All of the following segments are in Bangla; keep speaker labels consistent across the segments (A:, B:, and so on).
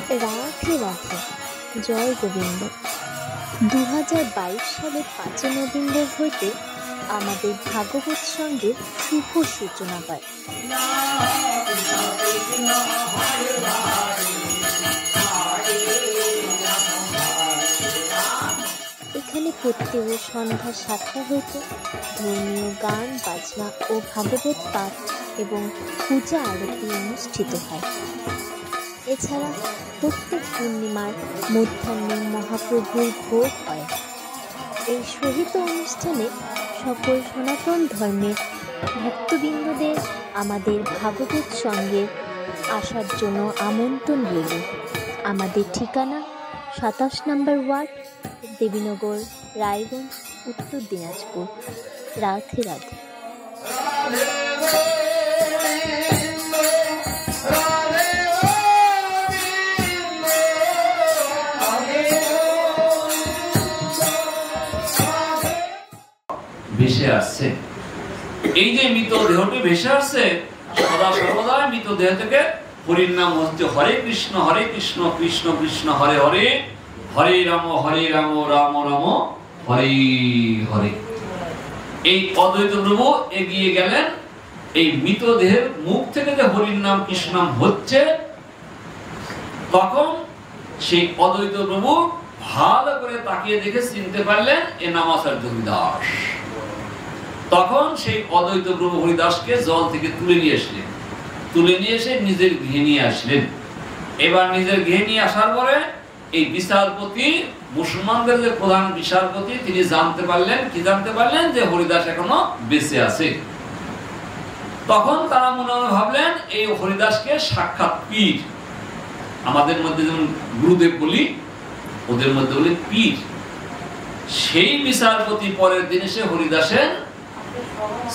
A: রাধে রাধে, জয় গোবিন্দ। 2022 সালের 5 নভেম্বর হইতে আমাদের ভাগবত সঙ্গের শুভ সূচনা হয়। এখানে প্রত্যেক সন্ধ্যা 7টা হইতে ধর্মীয় গান বাজনা ও ভাগবত পাঠ এবং পূজা আরতি অনুষ্ঠিত হয়। এছাড়া প্রত্যেক পূর্ণিমার মধ্যাহ্নে মহাপ্রভুর ভোগ হয়। এই সহিত অনুষ্ঠানে সকল সনাতন ধর্মের ভক্তবৃন্দদের আমাদের ভাগবত সঙ্গে আসার জন্য আমন্ত্রণ রইল। আমাদের ঠিকানা 27 নম্বর ওয়ার্ড, দেবীনগর, রায়গঞ্জ, উত্তর দিনাজপুর। রাধে রাধে।
B: ভেসে আসছে, এই যে মৃত দেহটি ভেসে আসছে, সদা সর্বদা মৃত দেহ থেকে হরির নাম হচ্ছে হরে কৃষ্ণ কৃষ্ণ কৃষ্ণ হরে হরে, হরে রাম রাম রাম হরে হরে। এই অদ্বৈত প্রভু এগিয়ে গেলেন, এই মৃত দেহের মুখ থেকে যে হরির নাম কৃষ্ণ নাম হচ্ছে, তখন সেই অদ্বৈত প্রভু ভালো করে তাকিয়ে দেখে চিনতে পারলেন এ নামাচার্য হরিদাস। তখন সেই অদ্বৈত প্রভু হরিদাসকে জল থেকে তুলে নিয়ে এসে নিজের গৃহে নিয়ে আসলেন। এবার নিজের গৃহে নিয়ে আসার পরে এই বিচারপতি, মুসলমানদের যে প্রধান বিচারপতি, তিনি জানতে পারলেন যে হরিদাস এখনো বেঁচে আছে। তখন তারা মনে মনে ভাবলেন এই হরিদাসকে সাক্ষাৎ পীর, আমাদের মধ্যে যেমন গুরুদেব বলি, ওদের মধ্যে বলি পীর। সেই বিচারপতি পরের দিন এসে হরিদাসের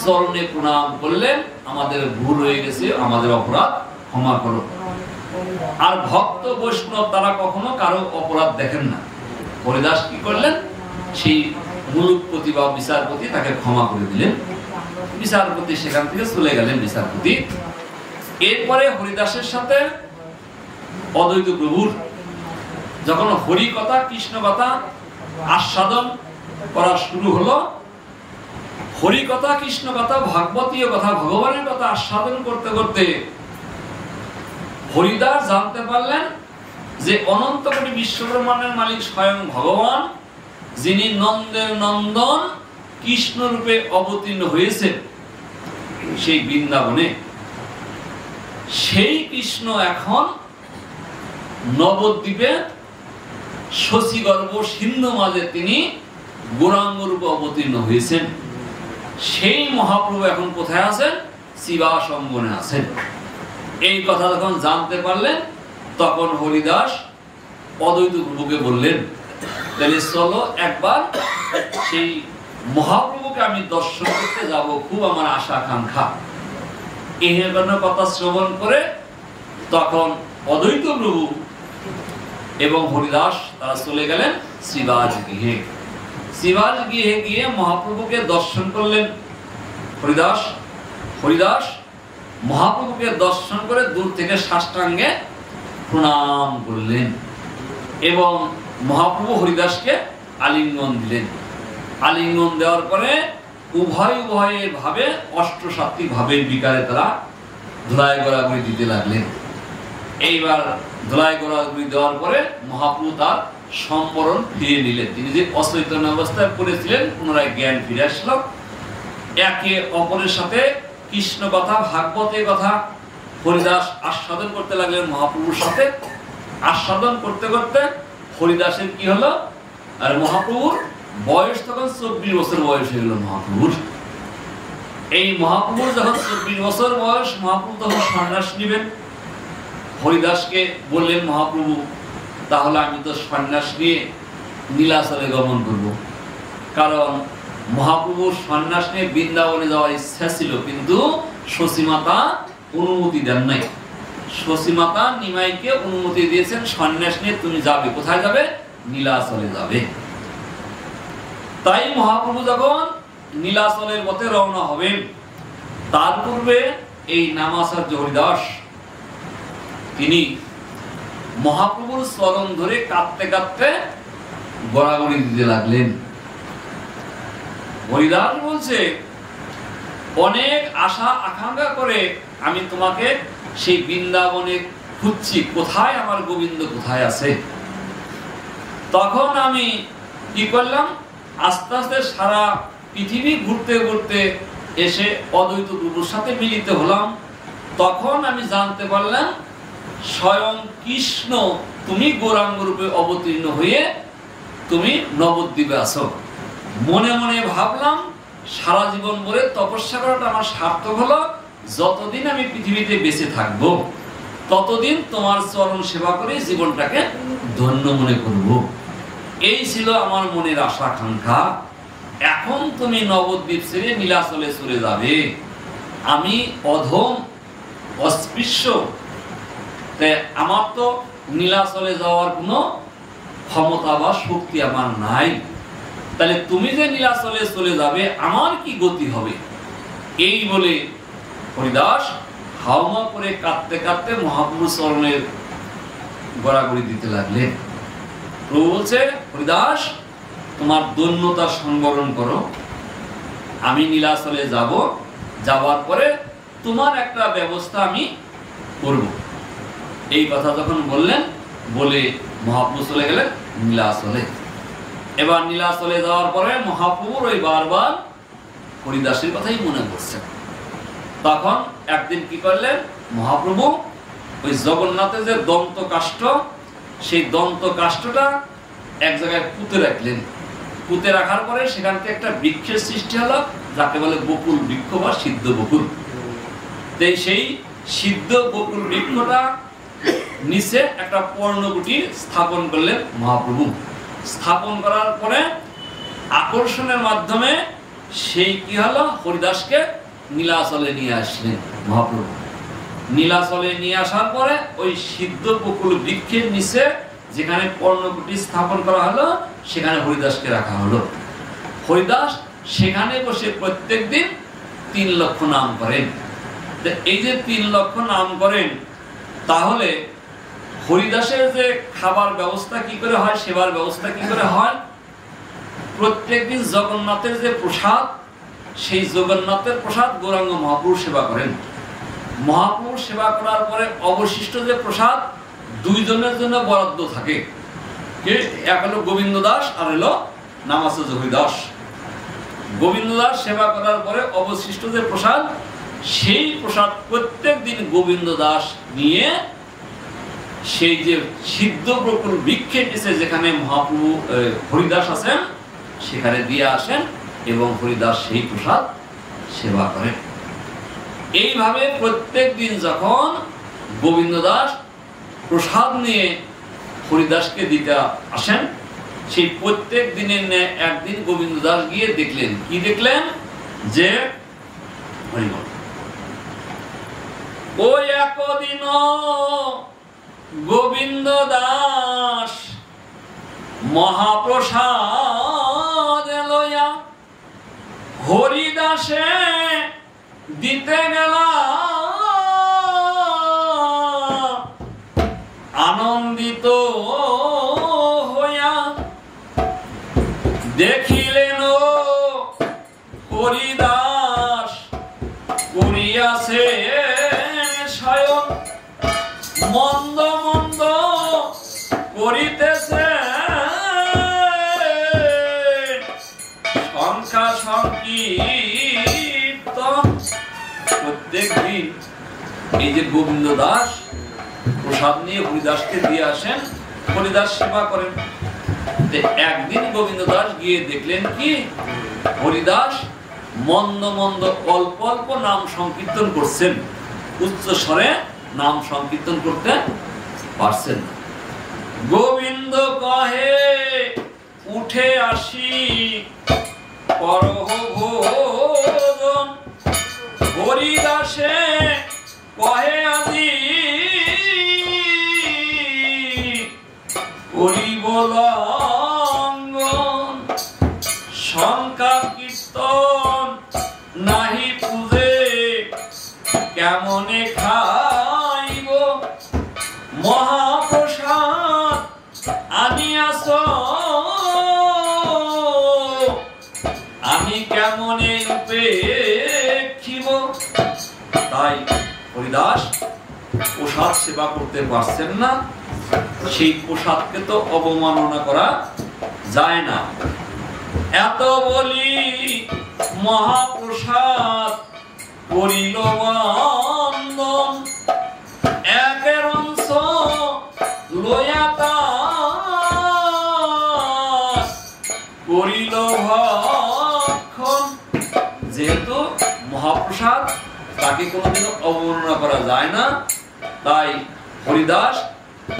B: চরণে প্রণাম করলেন, আমাদের ভুল হয়ে গেছে, আমাদের অপরাধ ক্ষমা করো। আর ভক্ত বৈষ্ণব তারা কখনো কারো অপরাধ দেখেন না। হরিদাস কি করলেন, সেই মুলুকপতি বা বিচারপতি তাকে ক্ষমা করে দিলেন। বিচারপতি সেখান থেকে চলে গেলেন বিচারপতি। এরপরে হরিদাসের সাথে অদ্বৈত প্রভুর যখন হরি কথা কৃষ্ণ কথা আস্বাদন করা শুরু হলো, হরি কথা কৃষ্ণ কথা ভাগবতীয় কথা ভগবানের কথা আস্বাদন করতে করতে হরিদাস জানতে পারলেন যে অনন্ত কোটি বিশ্বব্রহ্মাণ্ডের মালিক স্বয়ং ভগবান, যিনি নন্দের নন্দন কৃষ্ণ রূপে অবতীর্ণ হয়েছে সেই বৃন্দাবনে, সেই কৃষ্ণ এখন নবদ্বীপে শশীগর্ভ সিন্ধু মাঝে তিনি গৌরাঙ্গ রূপে অবতীর্ণ হয়েছেন। সেই মহাপ্রভু এখন কোথায় আছেন? শিবাসম্বনে আছেন। এই কথা যখন জানতে পারলেন, তখন হরিদাস অদ্বৈত প্রভুকে বললেন, তাহলে চলো একবার সেই মহাপ্রভুকে আমি দর্শন করতে যাব, খুব আমার আশা আকাঙ্ক্ষা। এই কথা শ্রবণ করে তখন অদ্বৈত প্রভু এবং হরিদাস তারা চলে গেলেন শিবাজ গৃহে। শিবাজ গৃহে গিয়ে মহাপ্রভুকে দর্শন করলেন হরিদাস মহাপ্রভুকে দর্শন করে দূর থেকে সাষ্টাঙ্গে প্রণাম করলেন এবং মহাপ্রভু হরিদাসকে আলিঙ্গন দিলেন। আলিঙ্গন দেওয়ার পরে উভয় ভাবে অষ্টসাত্ত্বিক ভাবের বিকারে তারা ধুলাই গড়াগড়ি দিতে লাগলেন। এইবার ধুলাই গড়াগড়ি দেওয়ার পরে মহাপ্রভু তার সম্বরণ ফিরিয়ে নিলেন। তিনি যে অচৈতন্য অবস্থায় পড়েছিলেন, পুনরায় জ্ঞান ফিরে আসলো। একে অপরের সাথে কৃষ্ণ কথা ভাগবতের কথা হরিদাস আস্বাদন করতে লাগলেন মহাপ্রভুর সাথে। আস্বাদন করতে করতে হরিদাসের কি হলো, আর মহাপ্রভুর বয়স তখন 24 বছর বয়স হয়ে গেল মহাপ্রভুর। এই মহাপ্রভুর যখন 24 বছর বয়স, মহাপ্রভু তখন সন্ন্যাস নিবেন। হরিদাসকে বললেন মহাপ্রভু, তাহলে আমি তো সন্ন্যাস নিয়ে নীলাচলে গমন করব। কারণ মহাপ্রভুর সন্ন্যাস নিয়ে বৃন্দাবনে যাওয়ার ইচ্ছা ছিল, কিন্তু শশীমাতা অনুমতি দেন নাই। শশীমাতা নিমাইকে অনুমতি দিয়েছেন, সন্ন্যাস নিয়ে তুমি যাবে। কোথায় যাবে? নীলাচলে যাবে। তাই মহাপ্রভু যখন নীলাচলের পথে রওনা হবেন, তার পূর্বে এই নামাচার্য হরিদাস তিনি মহাপ্রভুর চরণ ধরে কাঁদতে কাঁদতে গড়াগড়ি দিতে লাগলেন। হরিদাস বলছে, অনেক আশা আকাঙ্ক্ষা করে আমি তোমাকে সেই বৃন্দাবনে খুঁজছি, কোথায় আমার গোবিন্দ কোথায় আছে। তখন আমি কি করলাম, আস্তে আস্তে সারা পৃথিবী ঘুরতে ঘুরতে এসে অদ্বৈত প্রভুর সাথে মিলিত হলাম। তখন আমি জানতে পারলাম স্বয়ং কৃষ্ণ তুমি গৌরাঙ্গ রূপে অবতীর্ণ হয়ে তুমি নবদ্বীপে আছো। মনে মনে ভাবলাম সারা জীবন ভরে তপস্যা করাটা আমার সার্থক হলো, যতদিন আমি পৃথিবীতে বেঁচে থাকবো ততদিন তোমার চরণ সেবা করে জীবনটাকে ধন্য মনে করব। এই ছিল আমার মনের আশা আকাঙ্ক্ষা। এখন তুমি নবদ্বীপ ছেড়ে নীলাচলে চলে যাবে, আমি অধম অস্পৃশ্য, আমার তো নীলাচলে যাওয়ার কোনো ক্ষমতা বা শক্তি আমার নাই, তাহলে তুমি যে নীলাচলে চলে যাবে আমার কি গতি হবে। এই বলে হরিদাস হাওমা করে কাঁদতে কাঁদতে মহাপ্রভুর চরণের গড়াগড়ি দিতে লাগলেন। প্রভু বলছে, হরিদাস তোমার দৈন্যতা সংবরণ করো, আমি নীলাচলে যাব, যাওয়ার পরে তোমার একটা ব্যবস্থা আমি করব। এই কথা যখন বললেন, বলে মহাপ্রভু চলে গেলেন নীলাচলে। এবার নীলাচলে যাওয়ার পরে মহাপ্রভুর ওই বারবার হরিদাসের কথাই মনে পড়ছে। তখন একদিন কি করলেন মহাপ্রভু, ওই জগন্নাথের যে দন্ত কাষ্ঠ, সেই দন্ত কাষ্ঠটা এক জায়গায় পুঁতে রাখলেন। পুঁতে রাখার পরে সেখান থেকে একটা বৃক্ষের সৃষ্টি হলো, যাকে বলে বকুল বৃক্ষ বা সিদ্ধ বকুল। সেই সিদ্ধ বকুল বৃক্ষটা নিচে একটা পর্ণকুটি স্থাপন করলেন মহাপ্রভু। স্থাপন করার পরে আকর্ষণের মাধ্যমে সেই কি হলো, হরিদাসকে নীলাচলে নিয়ে আসলেন মহাপ্রভু। নীলাচলে নিয়ে আসার পরে ওই সিদ্ধ বকুল বৃক্ষের নিচে যেখানে পর্ণকুটি স্থাপন করা হলো, সেখানে হরিদাসকে রাখা হলো। হরিদাস সেখানে বসে প্রত্যেকদিন 3 লক্ষ নাম করেন। এই যে 3 লক্ষ নাম করেন, তাহলে হরিদাসের যে খাবার ব্যবস্থা কি করে হয়, সেবার ব্যবস্থা কি করে হয়, প্রত্যেকদিন জগন্নাথের যে প্রসাদ, সেই জগন্নাথের প্রসাদ গৌরাঙ্গ মহাপ্রভু সেবা করেন। মহাপ্রভু সেবা করার পরে অবশিষ্ট যে প্রসাদ 2 জনের জন্য বরাদ্দ থাকে, এক হলো গোবিন্দ দাস আর হলো নামাচার্য হরিদাস। গোবিন্দ দাস সেবা করার পরে অবশিষ্ট যে প্রসাদ, সেই প্রসাদ প্রত্যেক দিন গোবিন্দ দাস নিয়ে সেই যে সিদ্ধ বকুল বৃক্ষের নিচে যেখানে মহাপ্রভু হরিদাস আছেন সেখানে দিয়ে আসেন এবং হরিদাস সেই প্রসাদ সেবা করেন। এইভাবে প্রত্যেক দিন যখন গোবিন্দ দাস প্রসাদ নিয়ে হরিদাসকে দিতে আসেন, সেই প্রত্যেক দিনের ন্যায় একদিন গোবিন্দ দাস গিয়ে দেখলেন, কি দেখলেন, যে ওই একদিন গোবিন্দ দাস মহাপ্রসাদ লইয়া হরিদাসে দিতে গেল, আনন্দিত হইয়া দেখিলেন হরিদাস করিয়াছে স্বয়ং মন্দ মন্দ করিতেছে, সংখ্যা সংকীর্তন। প্রত্যেক দিন এই যে গোবিন্দ দাস প্রসাদ নিয়ে হরিদাসকে দিয়ে আসেন, হরিদাস সেবা করেন। একদিন গোবিন্দ দাস গিয়ে দেখলেন কি, হরিদাস মন্দ মন্দ অল্প অল্প নাম সংকীর্তন করছেন, উচ্চ স্বরে নাম সংকীর্তন করতে পারছেন না। গোবিন্দ কহে উঠে আসি করহ ভোজন, হরিদাসে কহে আজি করিব লঙ্ঘন, সংখ্যা কীর্তন নাহি পূজে কেমনে খাইব, মহাপ্রসাদ হরিদাস প্রসাদ সেবা করতে পারছেন না, সেই প্রসাদকে তো অবমাননা করা যায় না। এত বলি মহাপ্রসাদ করিল বন্দন, একের অংশ লয়া করিল ভক্ষণ। যেহেতু মহাপ্রসাদ তাকে কোনোদিনও অবমাননা করা যায় না, তাই হরিদাস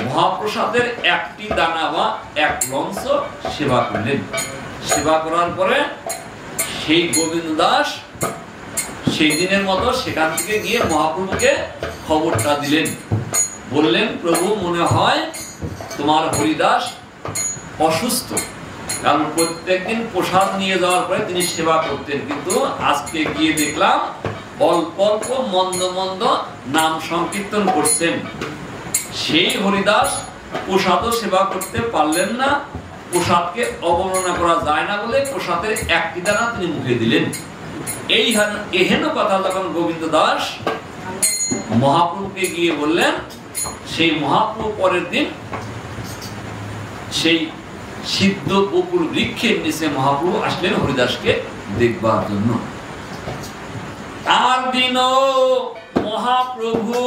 B: মহাপ্রসাদের একটি দানা বা এক লঞ্চ সেবা করলেন। সেবা করার পরে সেই গোবিন্দ দাস সেই দিনের মতো সেখান থেকে গিয়ে মহাপ্রভুকে খবরটা দিলেন। বললেন, প্রভু মনে হয় তোমার হরিদাস অসুস্থ, কারণ প্রত্যেকদিন প্রসাদ নিয়ে যাওয়ার পরে তিনি সেবা করতেন, কিন্তু আজকে গিয়ে দেখলাম অল্প অল্প মন্দ মন্দ নাম সংকীর্তন করছেন। সেই হরিদাস প্রসাদও সেবা করতে পারলেন না, প্রসাদকে অবমাননা করা যায় না বলে প্রসাদের একটি দানা তিনি মুখে দিলেন। এই এহেন কথা যখন গোবিন্দ দাস মহাপ্রভুকে গিয়ে বললেন, সেই মহাপ্রভু পরের দিন সেই সিদ্ধ বকুল বৃক্ষের নিচে মহাপ্রভু আসলেন হরিদাসকে দেখবার জন্য। আর দিন মহাপ্রভু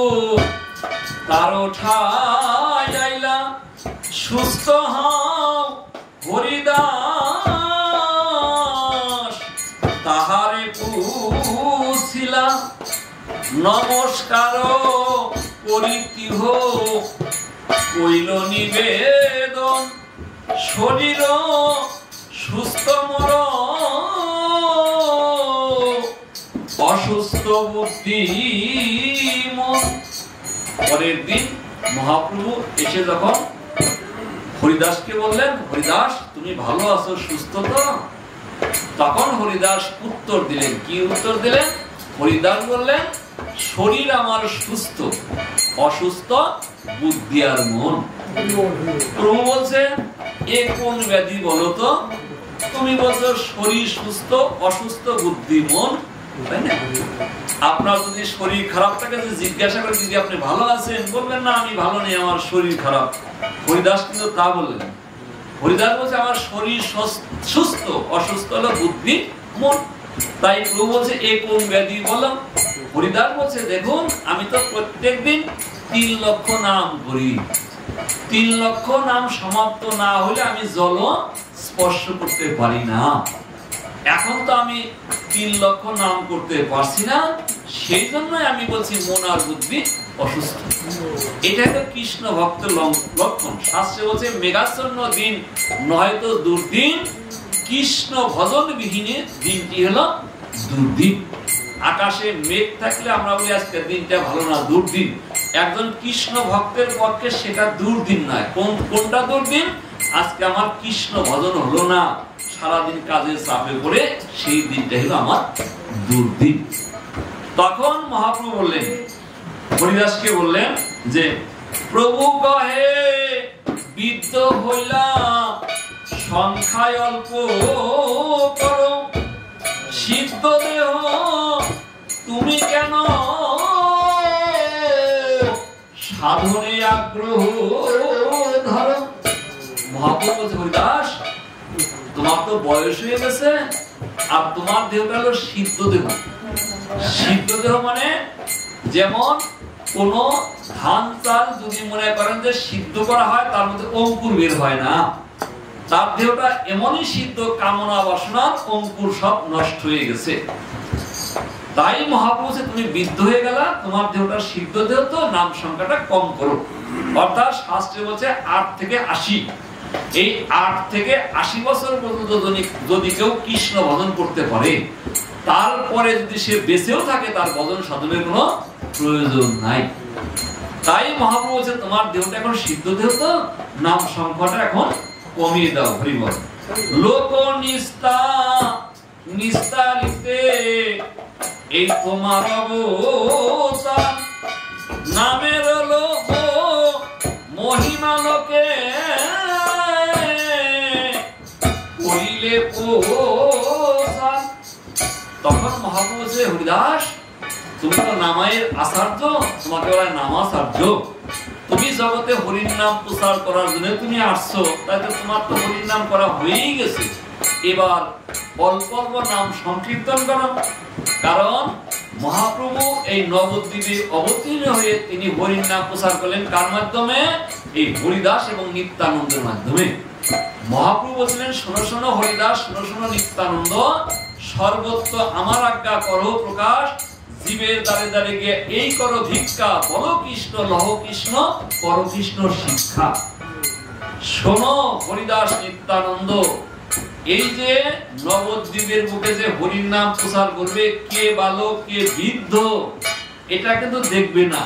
B: তার ঠাই আইলা, সুস্থ হও হরিদাস তাহারে পুছিলা, নমস্কার করিতিহ কইল নিবেদন, শরীর সুস্থ মোর অসুস্থ বুদ্ধি মন। পরের দিন মহাপ্রভু এসে যখন হরিদাসকে বললেন, হরিদাস তুমি ভালো আছো, সুস্থ তো? তখন হরিদাস উত্তর দিলেন। কি উত্তর দিলেন? হরিদাস বললেন, শরীর আমার সুস্থ, অসুস্থ বুদ্ধি আর মন। প্রভু বলছে, এ কোন ব্যাধি বলো তো? তুমি বলছো শরীর সুস্থ, অসুস্থ বুদ্ধি মন, তাই না? আপনার যদি শরীর খারাপ থাকে, জিজ্ঞাসা করে যদি আপনি ভালো আছেন, বলবেন না আমি ভালো নেই, আমার শরীর খারাপ। হরিদাস কিন্তু তা বললেন। হরিদাস বলছে আমার শরীর সুস্থ, অসুস্থ হলো বুদ্ধি মন। তাই প্রভু বলছে এ কোন ব্যাধি বলো? হরিদাস বলছে, দেখুন আমি তো প্রত্যেকদিন 3 লক্ষ নাম করি, 3 লক্ষ নাম সমাপ্ত না হলে আমি জল স্পর্শ করতে পারি না। এখন তো আমি 3 লক্ষ নাম করতে পারছি না, সেই জন্যই আমি বলছি মন আর বুদ্ধি অসুস্থ। এটা তো কৃষ্ণ ভক্ত লক্ষণ। শাস্ত্রে বলছে মেঘাচ্ছন্ন দিন নয়তো দুর্দিন, কৃষ্ণ ভজন বিহীনে দিনটি হলো দুর্দিন। আকাশে মেঘ থাকলে আমরা বলি আজকের দিনটা ভালো না, দুর্দিন। একজন কৃষ্ণ ভক্তের পক্ষে সেটা দুর্দিন নয়। কোনটা দুর্দিন? আজকে আমার কৃষ্ণ ভজন হলো না, সারাদিন কাজের চাপে পড়ে, সেই দিনটা হলো আমার দুর্দিন। তখন মহাপ্রভু বললেন, হরিদাসকে বললেন যে প্রভু কহে বিদ্ধ হইলাম, সংখ্যায় অল্প করো, সিদ্ধ দেহ তুমি কেন সাধনে আগ্রহ ধরো। মহাপ্রভু বলছে, হরিদাস তোমার তো বয়স হয়ে গেছে, আর তোমার দেহটা হলো সিদ্ধ দেহ। সিদ্ধ দেহ মানে যেমন কোন ধান চাল যদি মনে করেন যে সিদ্ধ করা হয়, তার মধ্যে অঙ্কুর বের হয় না, তার দেহটা এমনই সিদ্ধ, কামনা বাসনার অঙ্কুর সব নষ্ট হয়ে গেছে। তাই মহাপ্রভু তুমি বিদ্ধ হয়ে গেলা, তোমার দেহটা সিদ্ধ দেহ, তো নাম সংখ্যাটা কম করো। অর্থাৎ শাস্ত্রে বলছে 8 থেকে 80। এই 8 থেকে 80 বছর পর্যন্ত যদি কেউ কৃষ্ণ ভজন করতে পারে, তারপরে যদি সে বেঁচেও থাকে, তার ভজন সাধনের কোনো প্রয়োজন নাই। তাই মহাপ্রভু বলছে তোমার দেহটা এখন সিদ্ধ দেহ, তো নাম সংখ্যাটা এখন কমিয়ে দাও। হরিবল। লোক নিস্তারিতে এই তোমার অবতার, নামের লোক মহিমা লোকে করিলে প্রসার। তখন মহাপ্রভু বলছে, হরিদাস তুমি তো নামায়ের আচার্য, তোমাকে বলা নামাচার্য। তুমি জগতে হরির নাম প্রচার করার জন্য তুমি আসছো, তাই তো তোমার তো হরির নাম করা হয়েই গেছে। এবার অল্প অল্প নাম সংকীর্তন করো। কারণ মহাপ্রভু এই নবদ্বীপে অবতীর্ণ হয়ে তিনি হরির নাম প্রচার করলেন কার মাধ্যমে? এই হরিদাস এবং নিত্যানন্দের মাধ্যমে। মহাপ্রভু বলছিলেন, শোনো শোনো হরিদাস, শোনো শোনো নিত্যানন্দ, সর্বত্র আমার আজ্ঞা করো প্রকাশ, জীবের দ্বারে দ্বারে গিয়ে এই করো ভিক্ষা, বলো কৃষ্ণ লহ কৃষ্ণ, করো কৃষ্ণ শিক্ষা। শোনো হরিদাস নিত্যানন্দ, এই যে নবদ্বীপের বুকে যে হরির নাম প্রচার করবে, কে বালক কে বৃদ্ধ এটা কিন্তু দেখবে না,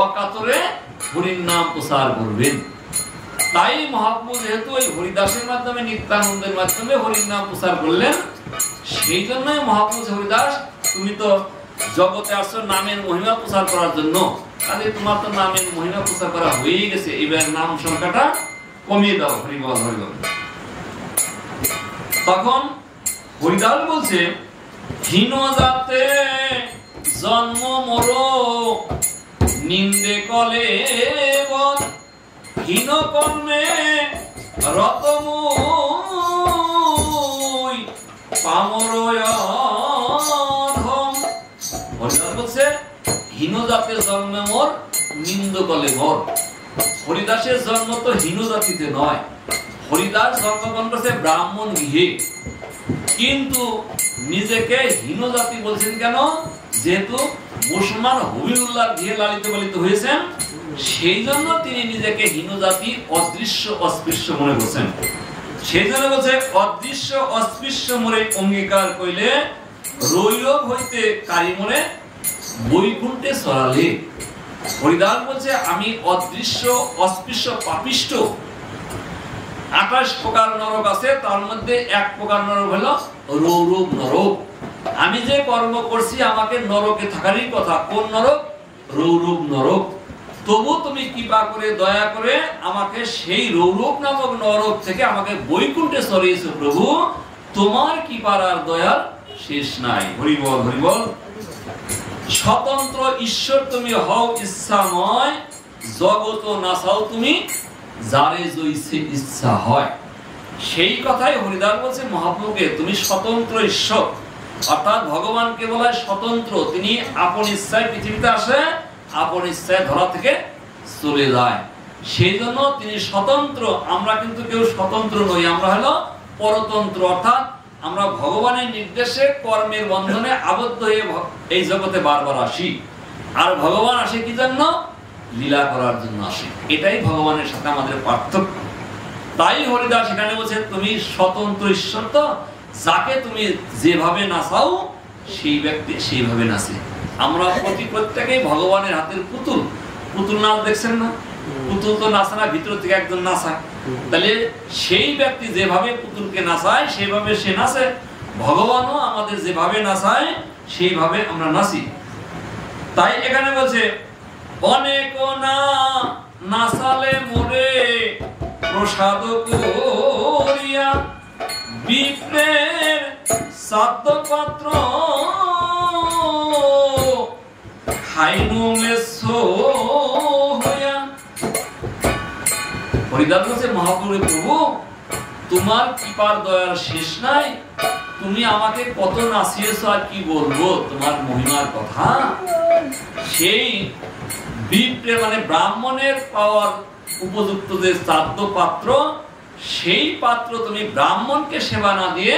B: অকাতরে হরির নাম প্রচার করবেন। তাই মহাপ্রভু যেহেতু এই হরিদাসের মাধ্যমে নিত্যানন্দের মাধ্যমে হরির নাম প্রচার করলেন, সেই জন্যই মহাপ্রভু হরিদাস তুমি তো জগতে আসছো নামের মহিমা প্রচার করার জন্য, তাহলে তোমার তো নামের মহিমা প্রচার করা হয়ে গেছে, এবার নাম সংখ্যাটা কমিয়ে দাও। হরিবল হরিবল। তখন হরিদাস বলছে, হীন জাতে জন্ম মোর নিন্দে কলে বল, হীন কর্মে রত মুই পামর অধম। হরিদাস বলছে, হীন জাতে জন্ম মোর নিন্দ কলে মোর। হরিদাসের জন্ম তো হীন জাতিতে নয়, হরিদাস জন্মগ্রহণ করছে ব্রাহ্মণ গৃহে, কিন্তু নিজেকে হীন জাতি বলছেন কেন? যেহেতু মুসলমান হবিবুল্লাহ গৃহে লালিত পালিত হয়েছেন, সেই জন্য তিনি নিজেকে হীন জাতি, অদৃশ্য অস্পৃশ্য মনে করছেন। সেই জন্য বলছে, অদৃশ্য অস্পৃশ্য মনে অঙ্গীকার কইলে রৈরব হইতে কারি মনে বৈকুণ্ঠে চড়ালে। হরিদাস বলছে, আমি অদৃশ্য অস্পৃশ্য পাপিষ্ঠ। 28 প্রকার নরক আছে, তার মধ্যে এক প্রকার নরক হলো রৌরব নরক। আমি যে কর্ম করছি আমাকে নরকে থাকারই কথা। কোন নরক? রৌরব নরক। তবু তুমি কৃপা করে দয়া করে আমাকে সেই রৌরব নামক নরক থেকে আমাকে বৈকুণ্ঠে সরিয়েছো প্রভু, তোমার কৃপার আর দয়ার শেষ নাই। হরিবল হরিবল। স্বতন্ত্র ঈশ্বর তুমি হও ইচ্ছাময়, জগত নাচাও তুমি যারে জইছে ইচ্ছা হয়। সেই কথাই হরিদাস বলছে মহাপ্রভুকে, তুমি স্বতন্ত্র ঈশ্বর, অর্থাৎ ভগবানকে বলা হয় স্বতন্ত্র। তিনি আপন ইচ্ছায় পৃথিবীতে আসে, আপন ইচ্ছায় ধরা থেকে চলে যায়, সেই জন্য তিনি স্বতন্ত্র। আমরা কিন্তু কেউ স্বতন্ত্র নই, আমরা হলো পরতন্ত্র, অর্থাৎ আমরা ভগবানের নির্দেশে কর্মের বন্ধনে আবদ্ধ হয়ে এই জগতে বারবার আসি। আর ভগবান আসে কি জন্য? লীলা করার জন্য আসে। এটাই ভগবানের সাথে আমাদের পার্থক্য। তাই হরিদাস এখানে বলছে, তুমি স্বতন্ত্র ঈশ্বর, তো যাকে তুমি যেভাবে নাচাও সেই ব্যক্তি সেইভাবে নাচে। আমরা প্রত্যেকেই ভগবানের হাতের পুতুল। পুতুল নাচ দেখছেন না? পুতুল তো নাচে না, ভিতর থেকে একজন নাচায়। তাহলে সেই ব্যক্তি যেভাবে পুতুলকে নাচায় সেভাবে সে নাচে। ভগবানও আমাদের যেভাবে নাচায় সেইভাবে আমরা নাচি। তাই এখানে বলছে, অনেক না নাচালে মোরে প্রসাদ করিয়া, বিপ্রের সাধ্য পাত্র খাইনু মেছো হইয়া। হরিদাস বলছে, মহাপ্রভু প্রভু তোমার কৃপার দয়ার শেষ নাই, তুমি আমাকে কত নাচিয়েছো, আর কি বলবো তোমার মহিমার কথা। সেই বিপ্রে মানে ব্রাহ্মণের পাওয়ার উপযুক্ত যে শ্রাদ্ধ পাত্র, সেই পাত্র তুমি ব্রাহ্মণকে সেবা না দিয়ে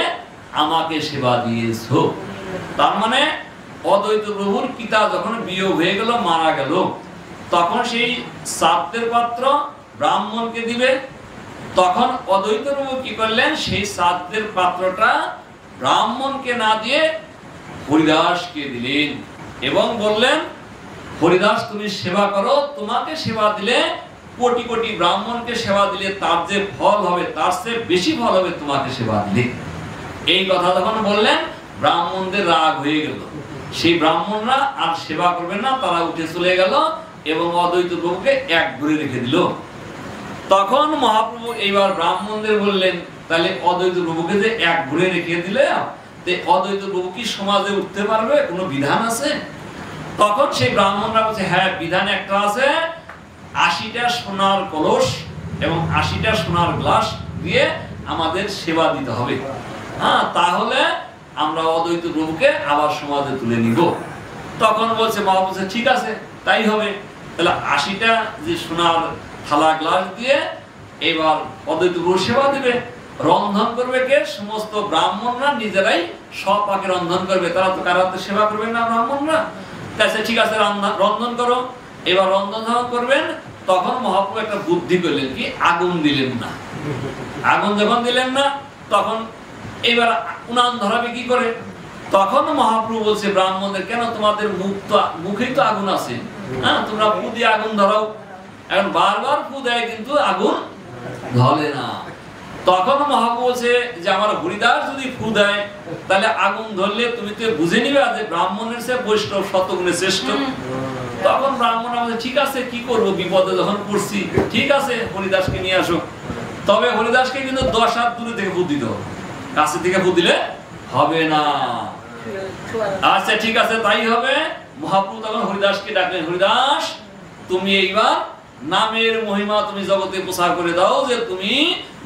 B: আমাকে সেবা দিয়েছো। তার মানে অদ্বৈত প্রভুর পিতা যখন বিয়োগ হয়ে গেল, মারা গেল, তখন সেই শ্রাদ্ধের পাত্র ব্রাহ্মণকে দিবে। তখন অদ্বৈত প্রভু কি করলেন? সেই শ্রাদ্ধের পাত্রটা ব্রাহ্মণকে না দিয়ে হরিদাসকে দিলেন এবং বললেন, হরিদাস তুমি সেবা করো, তোমাকে সেবা দিলে কোটি কোটি ব্রাহ্মণকে সেবা দিলে তার যে ফল হবে তার চেয়ে বেশি ফল হবে তোমাকে সেবা দিলে। এই কথা যখন বললেন, ব্রাহ্মণদের রাগ হয়ে গেল। সেই ব্রাহ্মণরা আর সেবা করবেন না, তারা উঠে চলে গেল এবং অদ্বৈত প্রভুকে এক ঘুরে রেখে দিল। তখন মহাপ্রভু এইবার ব্রাহ্মণদের বললেন, তাহলে অদ্বৈত প্রভুকে যে এক ঘুরে রেখে দিলে, অদ্বৈত প্রভু কি সমাজে উঠতে পারবে? কোনো বিধান আছে? তখন সেই ব্রাহ্মণরা বলছে, হ্যাঁ বিধান একটা আছে, 80টা সোনার কলস এবং 80টা সোনার গ্লাস দিয়ে আমাদের সেবা দিতে হবে, হ্যাঁ তাহলে আমরা অদ্বৈত প্রভুকে আবার সমাজে তুলে নিব। তখন বলছে মহাপ্রভু, ঠিক আছে তাই হবে, তাহলে 80টা যে সোনার থালা গ্লাস দিয়ে এবার অদ্বৈত প্রভু সেবা দিবে। রন্ধন করবে কে? সমস্ত ব্রাহ্মণরা নিজেরাই স্বপাকে রন্ধন করবে, তারা তো কারো হাতে সেবা করবেন না ব্রাহ্মণরা। তাই ঠিক আছে রন্ধন করো। এবার রন্ধন করবেন, তখন মহাপ্রভু একটা বুদ্ধি করলেন, কি আগুন দিলেন না। আগুন যখন দিলেন না, তখন এবার উনান ধরাবে কি করে? তখন মহাপ্রভু বলছে ব্রাহ্মণদের, কেন তোমাদের মুখেই তো আগুন আছে, হ্যাঁ তোমরা ফু দিয়ে আগুন ধরাও। এখন বারবার ফু দেয় কিন্তু আগুন ধরে না। তখন মহাপ্রভু বলছে যে আমার হরিদাস যদি ফু দেয় তাহলে আগুন ধরলে তুমি তো বুঝে নিবে যে ব্রাহ্মণের চেয়ে বৈষ্ণব শতগুণে শ্রেষ্ঠ। তখন ব্রাহ্মণ বলছে, ঠিক আছে কি করবো, বিপদে যখন পড়ছি, ঠিক আছে হরিদাসকে নিয়ে আসো। তবে হরিদাসকে কিন্তু 10 হাত দূরে থেকে ফু দিতে হবে, কাছে থেকে ফু দিলে হবে না। আচ্ছা ঠিক আছে তাই হবে। মহাপ্রভু তখন হরিদাসকে ডাকলেন, হরিদাস তুমি এইবার নামের মহিমা তুমি জগতে প্রচার করে দাও, যে তুমি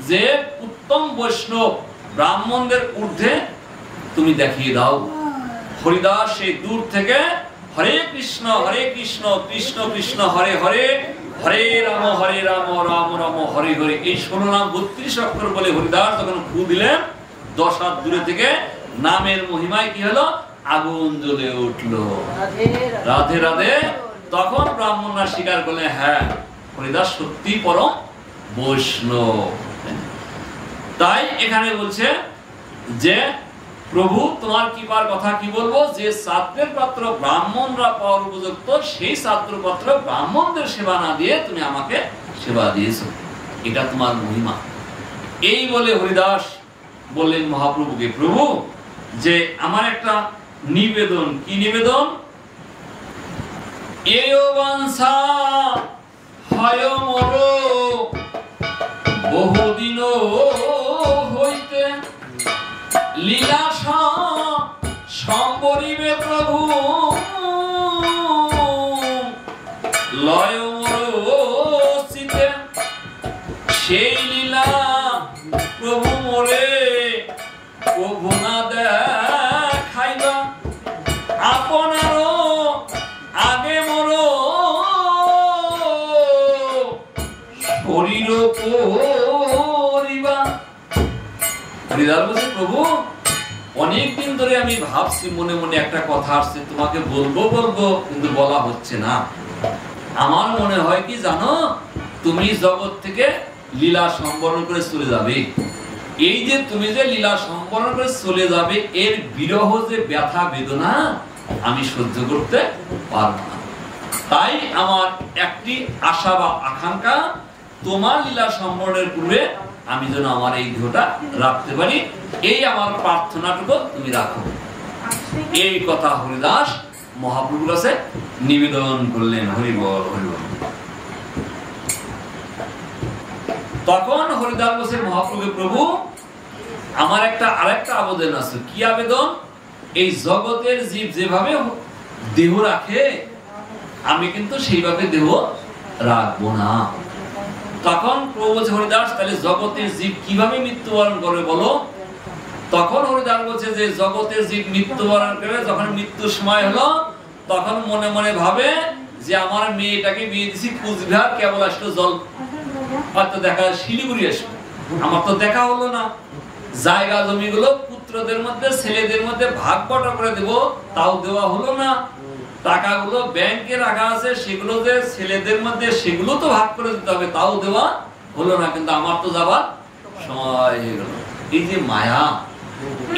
B: যে উত্তম বৈষ্ণব, ব্রাহ্মণদের ঊর্ধ্বে তুমি দেখিয়ে দাও। হরিদাস সেই দূর থেকে হরে কৃষ্ণ কৃষ্ণ কৃষ্ণ হরে হরে, হরে রাম রাম রাম হরে হরে, এই 16 নাম 32 অক্ষর বলে হরিদাস যখন ফু দিলেন, 10 হাত দূরে থেকে নামের মহিমায় কি হলো? আগুন জ্বলে উঠলো। রাধে রাধে। তখন ব্রাহ্মণরা স্বীকার করলেন, হ্যাঁ হরিদাস সত্যি পরম বৈষ্ণব। তাই এখানে বলছে যে প্রভু তোমার কৃপার কথা কি বলবো, যে ছাত্রের পাত্র ব্রাহ্মণরা পাওয়ার উপযুক্ত, সেই ছাত্র পাত্র ব্রাহ্মণদের সেবা না দিয়ে তুমি আমাকে সেবা দিয়েছো, এটা তোমার মহিমা। এই বলে হরিদাস বললেন মহাপ্রভুকে, প্রভু যে আমার একটা নিবেদন। কি নিবেদন? এও বাঞ্ছা হয় মোর বহুদিন হইতে, লীলা সম্বরিবে প্রভু লয় মোর চিতে, সেই লীলা প্রভু মোরে প্রভু না দেখাইবা, আপনারও আগে মোর শরীর করিবা। হরিদাস বলছে, প্রভু অনেকদিন ধরে আমি ভাবছি, মনে মনে একটা কথা আসছে, তোমাকে বলবো কিন্তু বলা হচ্ছে না। আমার মনে হয় কি জানো, তুমি জগৎ থেকে লীলা সম্বরণ করে চলে যাবে। এই যে তুমি যে লীলা সম্বরণ করে চলে যাবে, এর বিরহ যে ব্যথা বেদনা আমি সহ্য করতে পারবো না। তাই আমার একটি আশা বা আকাঙ্ক্ষা, তোমার লীলা সম্বরণের পূর্বে আমি যেন আমার এই দেহটা রাখতে পারি, এই আমার প্রার্থনাটুকু তুমি রাখো। এই কথা হরিদাস মহাপ্রভুর কাছে নিবেদন করলেন। হরিবল হরিবল। তখন হরিদাস বলছে মহাপ্রভু, প্রভু আমার আরেকটা আবেদন আছে। কি আবেদন? এই জগতের জীব যেভাবে দেহ রাখে, আমি কিন্তু সেইভাবে দেহ রাখবো না। তখন প্রভু বলছে, হরিদাস তাহলে জগতের জীব কিভাবে মৃত্যুবরণ করবে বলো? তখন হরিদাস বলছে যে জগতের জীব মৃত্যুবরণ করে, যখন মৃত্যুর সময় হলো, তখন মনে মনে ভাবে যে আমার মেয়েটাকে বিয়ে দিছি কুচবিহার, কেবল আসলো জল, হয়তো দেখা শিলিগুড়ি আসলো, আমার তো দেখা হলো না। জায়গা জমিগুলো পুত্রদের মধ্যে ছেলেদের মধ্যে ভাগ বটা করে দেব, তাও দেওয়া হলো না। টাকাগুলো ব্যাংকে রাখা আছে, সেগুলো যে ছেলেদের মধ্যে সেগুলো তো ভাগ করে দিতে হবে, তাও দেওয়া হলো না। কিন্তু আমার তো যাবার সময় হয়ে গেল। এই যে মায়া,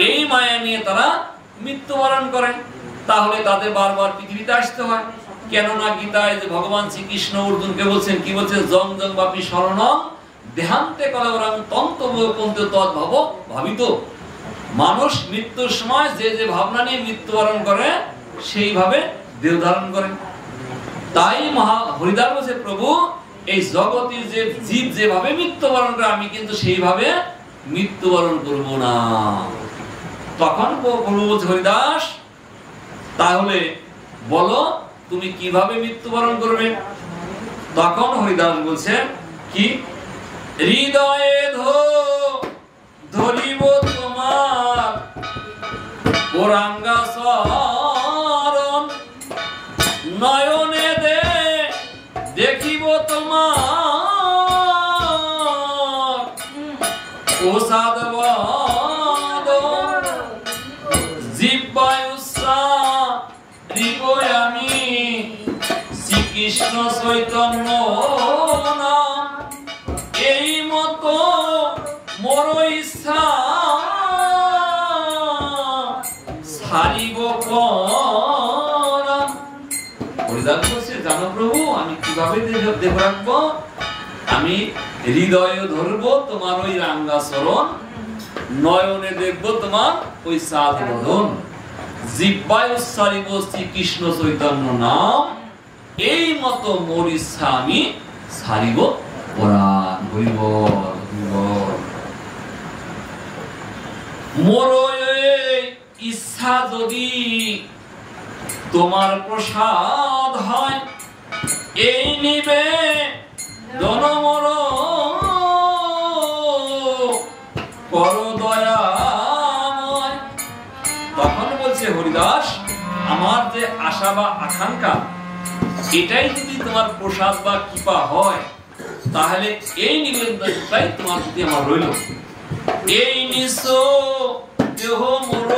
B: এই মায়া নিয়ে তারা মৃত্যুবরণ করে। তাহলে তাদের বারবার পৃথিবীতে আসতে হয়। কেননা গীতায় যে ভগবান শ্রীকৃষ্ণ অর্জুনকে বলছেন, কি বলছেন? জং জং বাপি শরণং দেহান্তে কলবরং তন্তব কন্তে তদ্ভব ভাবিত। মানুষ মৃত্যুর সময় যে যে ভাবনা নিয়ে মৃত্যুবরণ করে, সেইভাবে দেহ ধারণ করে। তাই হরিদাস বলছে, প্রভু এই জগতের যে জীব যেভাবে মৃত্যুবরণ করে, আমি কিন্তু সেইভাবে মৃত্যুবরণ করব না। তখন প্রভু বলছে, হরিদাস তাহলে বলো তুমি কিভাবে মৃত্যুবরণ করবে? তখন হরিদাস বলছে কি, হৃদয়ে ধরিব তোমার ওরাঙ্গা শরণ, নয়নে দেখিব তোমার প্রসাদ বদন, জিহ্বায় উচ্চারিব আমি শ্রীকৃষ্ণ চৈতন্য নাম, এই মতো মোর ইচ্ছা ছাড়িব পরাণ। হরিদাস বলছে, জানো প্রভু আমি কিভাবে দেহ রাখবো? আমি হৃদয়ে ধরবো তোমার ওই রাঙ্গা চরণ, নয়নে দেখবো তোমার ওই সাদ বদন, জিহ্বায় উচ্চারিব শ্রীকৃষ্ণ চৈতন্য নাম, এই মতো মোর ইচ্ছা আমি ছাড়িব পরাণ। হরি বল, হরি বল। মোর ইচ্ছা যদি তোমার প্রসাদ হয়, এই নিবে দনমর কর দয়াময়। তখন বলছে হরিদাস, আমার যে আশা বা আকাঙ্ক্ষা, এটাই যদি তোমার প্রসাদ বা কৃপা হয়, তাহলে এই নিবেদনটাই তোমার প্রতি আমার রইল। এই নিঃস দেহ মোর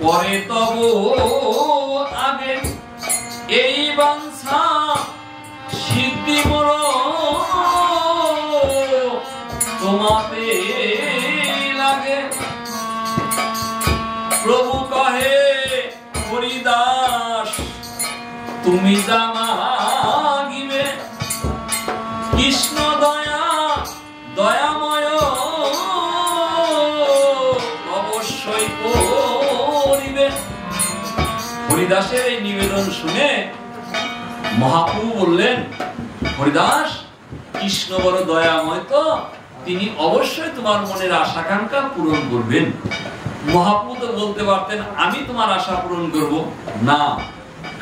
B: পরে তব আগে, এই বাঞ্ছা সিদ্ধি মোর তোমাতে লাগে। প্রভু কহে হরিদাস, তুমি যা মাগিবে কৃষ্ণ দয়াময় অবশ্যই করিবে। হরিদাসের এই নিবেদন শুনে মহাপ্রভু বললেন, হরিদাস কৃষ্ণ বড় দয়াময়, তো তিনি অবশ্যই তোমার মনের আশাকাঙ্ক্ষা পূরণ করবেন। মহাপ্রভু তো বলতে পারতেন আমি তোমার আশা পূরণ করব না,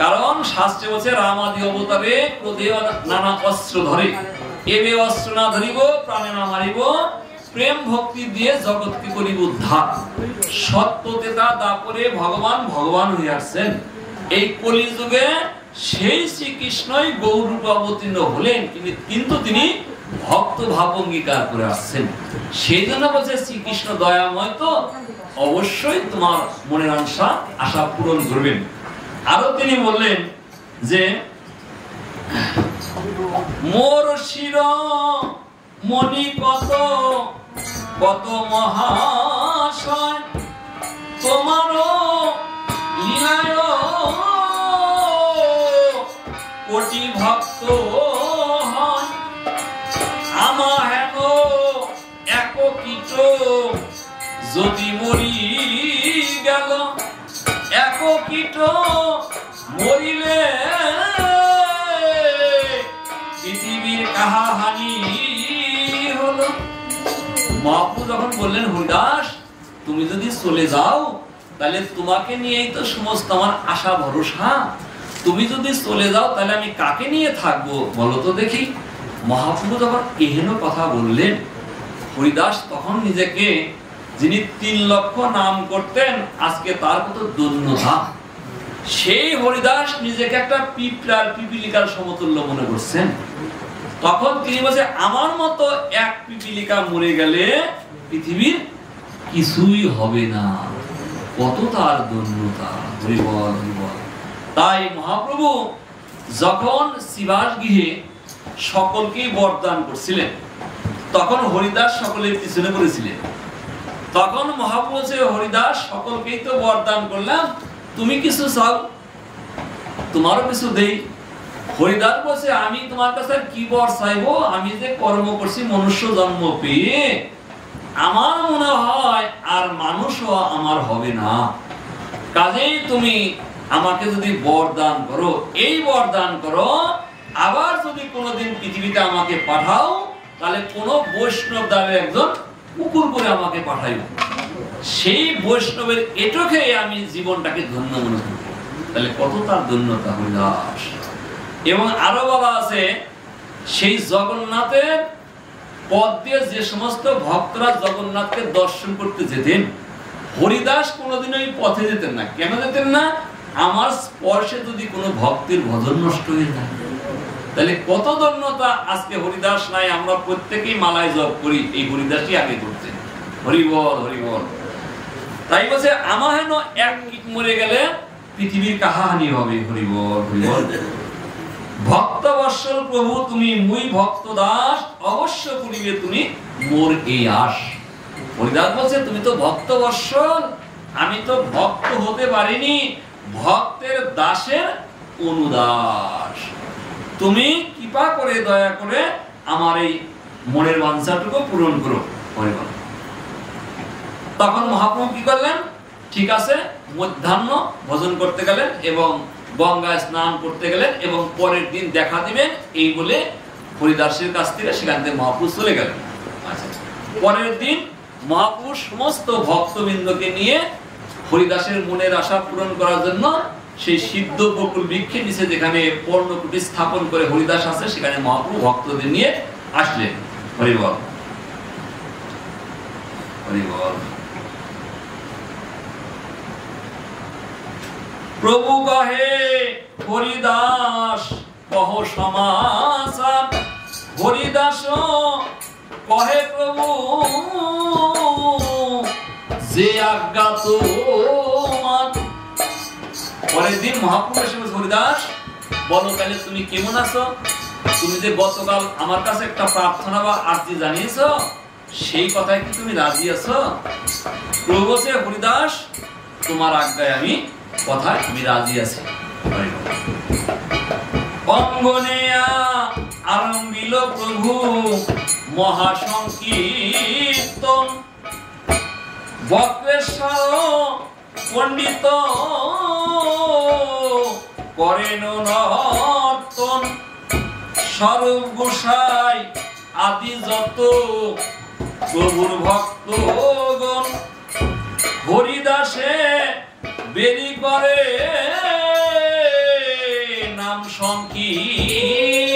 B: কারণ শাস্ত্রে বলছে রামাদি অবতারে ক্রোধে নানা অস্ত্র ধরে, এবে অস্ত্র না ধরিব প্রাণে না মারিব, প্রেম ভক্তি দিয়ে জগৎকে করিব উদ্ধার। সত্য তেতা দাপরে ভগবান হয়ে আসছেন। এই কলিযুগে সেই শ্রীকৃষ্ণই গৌর রূপে অবতীর্ণ হলেন, কিন্তু তিনি ভক্ত ভাব অঙ্গীকার করে আসছেন। সেই জন্য বলছে শ্রীকৃষ্ণ দয়াময়, তো অবশ্যই তোমার মনের আশা পূরণ করবেন। আরো তিনি বললেন যে মোর শির মণি কত মহাশয়, তোমার লীলায় কোটি ভক্ত হয়, আমা হেন এককিট যদি মরি গেল, এককিট মরিলে পৃথিবীর কাহা হানি হলো। মহাপ্রভু যখন বললেন হরিদাস তুমি যদি চলে যাও, তাহলে তোমাকে নিয়েই তো সমস্ত আমার আশা ভরসা, তুমি যদি চলে যাও তাহলে আমি কাকে নিয়ে থাকবো বলো তো দেখি। মহাপ্রভু যখন এহেন কথা বললেন, হরিদাস তখন নিজেকে, যিনি 3 লক্ষ নাম করতেন, আজকে তার কত ধন্যতা, সেই হরিদাস নিজেকে একটা পিপিলিকার সমতুল্য মনে করছেন। তখন তিনি বলছে আমার মতো এক পিপিলিকা মরে গেলে পৃথিবীর কিছুই হবে না, কত তার ধন্যতা। হরি বল, হরি বল। তাই মহাপ্রভু যখন শিবাস গৃহে সকলকেই বরদান করছিলেন, তখন হরিদাস সকলের পিছনে পড়েছিলেন। তখন মহাপ্রভু বলছে হরিদাস সকলকেই তো বরদান করলাম, তুমি কিছু চাও, তোমারও কিছু দেই। হরিদাস বলছে আমি তোমার কাছে কি বর চাইবো, আমি যে কর্ম করছি মনুষ্য জন্ম পেয়ে, আমার মনে হয় আর মানুষও আমার হবে না, কাজেই তুমি আমাকে যদি বরদান করো, এই বরদান করো, আবার যদি কোনোদিন পৃথিবীতে আমাকে পাঠাও, তাহলে কোন বৈষ্ণব দ্বারে একজন কুকুর করে আমাকে পাঠাইব, সেই বৈষ্ণবের এটো খেয়ে আমি জীবনটাকে ধন্য মনে করি। তাহলে কত তার ধন্যতা হরিদাস। এবং আরো বলা আছে, সেই জগন্নাথের পথ দিয়ে যে সমস্ত ভক্তরা জগন্নাথকে দর্শন করতে যেতেন, হরিদাস কোনোদিন ওই পথে যেতেন না। কেন যেতেন না? আমার স্পর্শে যদি কোনো ভক্তের ভজন নষ্ট হয়ে যায়। তাহলে কত ধন্যতা আজকে হরিদাস নাই, আমরা প্রত্যেকেই মালায় জপ করি, এই হরিদাসই আগে করতেন। হরিবল হরিবল। তাই বলছে আমার হেন এক কীট মরে গেলে পৃথিবীর কাহানি হবে। হরিবল হরিবল। ভক্ত বৎসল প্রভু তুমি মুই ভক্ত দাস, অবশ্য করিবে তুমি মোর এই আশ। হরিদাস বলছে তুমি তো ভক্ত বৎসল, আমি তো ভক্ত হতে পারিনি, ভক্তের দাসের অনুদাস। তুমি কৃপা করে দয়া করে আমার এই মনের বাঞ্ছাটুকু পূরণ করো। হরিবল। তখন মহাপ্রভু কি করলেন? ঠিক আছে, মধ্যাহ্ন ভোজন করতে গেলেন এবং গঙ্গায় স্নান করতে গেলেন এবং পরের দিন দেখা দিবেন এই বলে হরিদাসের কাছ থেকে সেখান থেকে মহাপুরুষ চলে গেলেন। আচ্ছা, পরের দিন মহাপুরুষ সমস্ত ভক্তবৃন্দকে নিয়ে হরিদাসের মনের আশা পূরণ করার জন্য সেই সিদ্ধ বকুল বৃক্ষের নিচে যেখানে পর্ণকুটি স্থাপন করে হরিদাস আছে সেখানে মহাপ্রভু ভক্তদের নিয়ে আসলেন। হরিবল হরিবল। প্রভু কহে হরিদাস কহ সমাচার, হরিদাস কহে প্রভু যে আজ্ঞা তোমার। পরের দিন মহাপ্রভু এসে বলছে, হরিদাস বলো তাহলে তুমি কেমন আছো? তুমি যে গতকাল আমার কাছে একটা প্রার্থনা বা আরজি জানিয়েছো, সেই কথায় কি তুমি রাজি আছো? প্রভু বলছে, হরিদাস তোমার আজ্ঞায় আমি কথায় আমি রাজি আছি। অঙ্গনে আরম্ভিল প্রভু মহাসংকীর্তন, বক্রেশ্বর পণ্ডিত করেন নর্তন, স্বরূপ গোসাই আদি যত প্রভুর ভক্তগণ, হরিদাসে বেরি করে নাম সংকীর্তন।